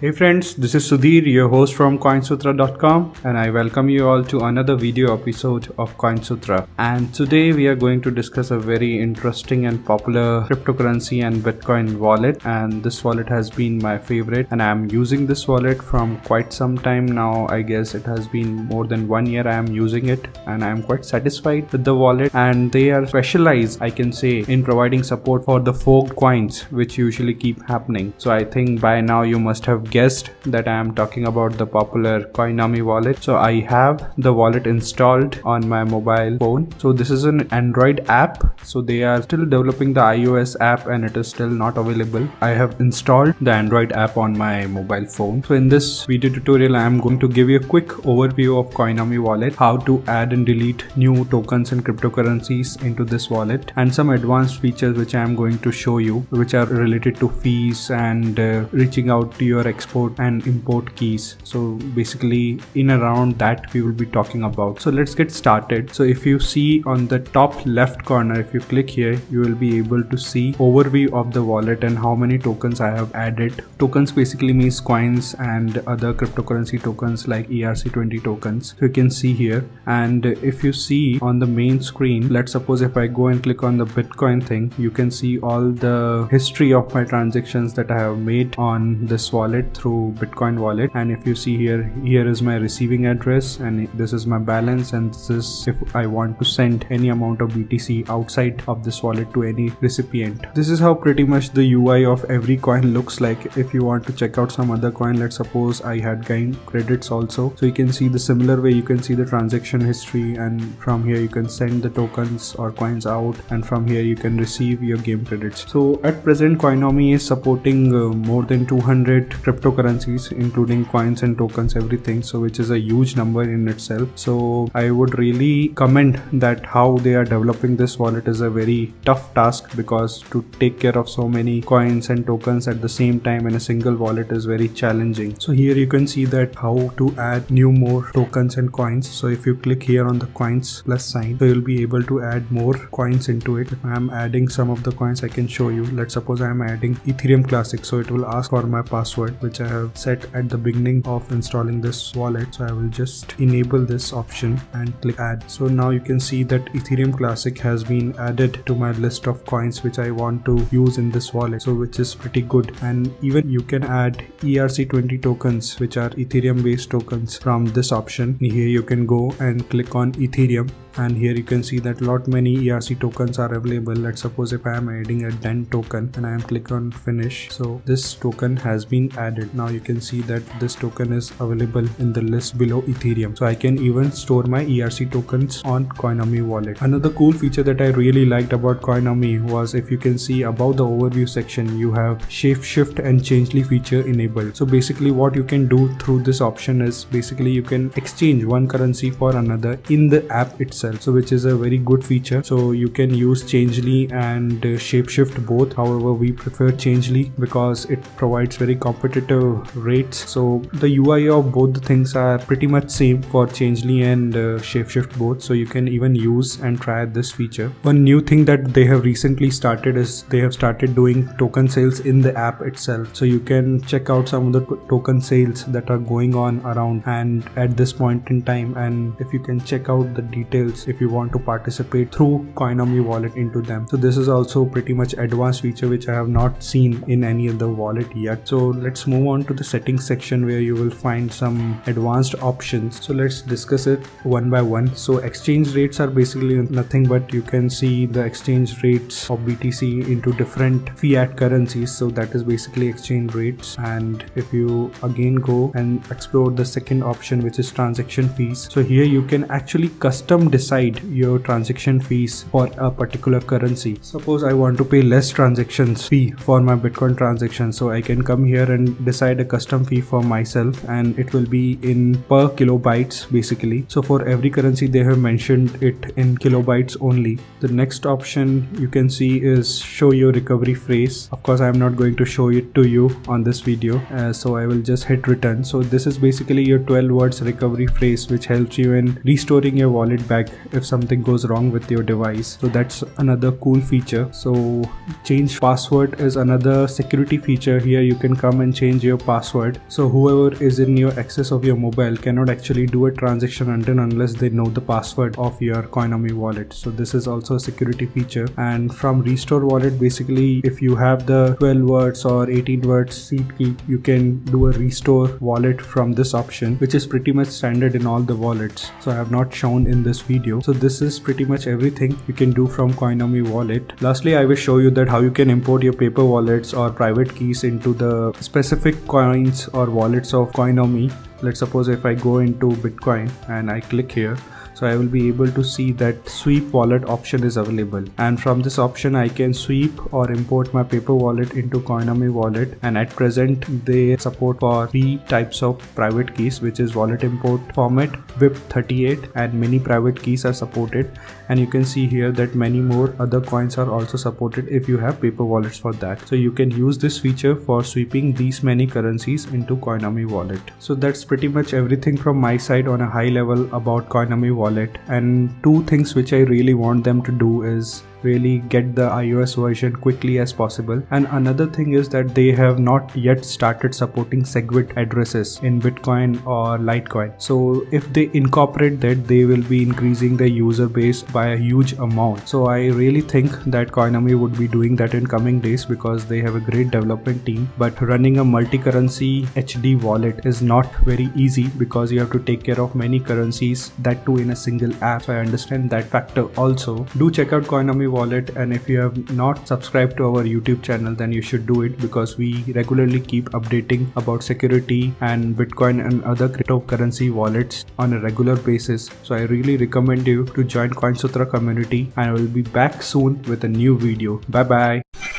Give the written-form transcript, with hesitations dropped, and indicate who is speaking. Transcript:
Speaker 1: Hey friends, this is Sudhir, your host from CoinSutra.com, and I welcome you all to another video episode of CoinSutra. And today we are going to discuss a very interesting and popular cryptocurrency and Bitcoin wallet. And this wallet has been my favorite, and I am using this wallet from quite some time now. I guess it has been more than 1 year I am using it, and I am quite satisfied with the wallet. And they are specialized, I can say, in providing support for the forked coins, which usually keep happening. So I think by now you must have guessed that I am talking about the popular Coinomi wallet. So I have the wallet installed on my mobile phone. So this is an Android app. So they are still developing the iOS app and it is still not available. I have installed the Android app on my mobile phone. So in this video tutorial, I am going to give you a quick overview of Coinomi wallet, how to add and delete new tokens and cryptocurrencies into this wallet, and some advanced features which I am going to show you, which are related to fees and reaching out to your export and import keys. So basically in around that we will be talking about. So let's get started. So if you see on the top left corner, if you click here, you will be able to see overview of the wallet and how many tokens I have added. Tokens basically means coins and other cryptocurrency tokens like ERC20 tokens. So you can see here, and if you see on the main screen, let's suppose if I go and click on the Bitcoin thing, you can see all the history of my transactions that I have made on this wallet through Bitcoin wallet. And if you see here is my receiving address, and this is my balance, and this is if I want to send any amount of BTC outside of this wallet to any recipient. This is how pretty much the UI of every coin looks like. If you want to check out some other coin, let's suppose I had gained credits also, so you can see the similar way. You can see the transaction history, and from here you can send the tokens or coins out, and from here you can receive your game credits. So at present Coinomi is supporting more than 200 cryptocurrencies, including coins and tokens, everything, so which is a huge number in itself. So I would really commend that how they are developing this wallet is a very tough task, because to take care of so many coins and tokens at the same time in a single wallet is very challenging. So here you can see that how to add more tokens and coins. So if you click here on the coins plus sign, so you'll be able to add more coins into it. If I am adding some of the coins, I can show you. Let's suppose I am adding Ethereum Classic, so it will ask for my password, which I have set at the beginning of installing this wallet. So I will just enable this option and click add. So now you can see that Ethereum Classic has been added to my list of coins which I want to use in this wallet, so which is pretty good. And even you can add ERC20 tokens, which are Ethereum based tokens, from this option. Here you can go and click on Ethereum, and here you can see that lot many ERC tokens are available. Let's suppose if I am adding a DEN token and I am click on finish, so this token has been added. Now you can see that this token is available in the list below Ethereum, so I can even store my ERC tokens on Coinomi wallet. Another cool feature that I really liked about Coinomi was, if you can see above the overview section, you have shape shift and changely feature enabled. So basically what you can do through this option is basically you can exchange one currency for another in the app itself, so which is a very good feature. So you can use changely and shapeshift both. However, we prefer changely because it provides very competitive rates. So the UI of both the things are pretty much same for changely and shapeshift both, so you can even use and try this feature. One new thing that they have recently started is they have started doing token sales in the app itself, so you can check out some of the token sales that are going on around and at this point in time, and if you can check out the details if you want to participate through Coinomi wallet into them. So this is also pretty much advanced feature which I have not seen in any other wallet yet. So let's move on to the settings section, where you will find some advanced options. So let's discuss it one by one. So exchange rates are basically nothing but you can see the exchange rates of BTC into different fiat currencies, so that is basically exchange rates. And if you again go and explore the second option, which is transaction fees, so here you can actually custom decide your transaction fees for a particular currency. Suppose I want to pay less transactions fee for my Bitcoin transaction, so I can come here and decide a custom fee for myself, and it will be in per kilobytes basically. So for every currency they have mentioned it in kilobytes only. The next option you can see is show your recovery phrase. Of course I am not going to show it to you on this video, so I will just hit return. So this is basically your 12 words recovery phrase, which helps you in restoring your wallet back if something goes wrong with your device. So that's another cool feature. So change password is another security feature. Here you can come and change change your password. So whoever is in your access of your mobile cannot actually do a transaction unless they know the password of your Coinomi wallet. So this is also a security feature. And from restore wallet, basically if you have the 12 words or 18 words seed key, you can do a restore wallet from this option, which is pretty much standard in all the wallets. So I have not shown in this video. So this is pretty much everything you can do from Coinomi wallet. Lastly, I will show you that how you can import your paper wallets or private keys into the specific coins or wallets of Coinomi. Let's suppose if I go into Bitcoin and I click here, so I will be able to see that sweep wallet option is available, and from this option I can sweep or import my paper wallet into Coinomi wallet. And at present they support for 3 types of private keys, which is wallet import format, BIP38, and many private keys are supported. And you can see here that many more other coins are also supported if you have paper wallets for that. So you can use this feature for sweeping these many currencies into Coinomi wallet. So that's pretty much everything from my side on a high level about Coinomi wallet. And 2 things which I really want them to do is really get the iOS version quickly as possible. And another thing is that they have not yet started supporting SegWit addresses in Bitcoin or Litecoin. So if they incorporate that, they will be increasing the user base by a huge amount. So I really think that Coinomi would be doing that in coming days, because they have a great development team. But running a multi-currency HD wallet is not very easy, because you have to take care of many currencies, that too in a single app. So I understand that factor also. Do check out Coinomi wallet, and if you have not subscribed to our YouTube channel, then you should do it, because we regularly keep updating about security and Bitcoin and other cryptocurrency wallets on a regular basis. So I really recommend you to join CoinSutra community, and I will be back soon with a new video. Bye bye.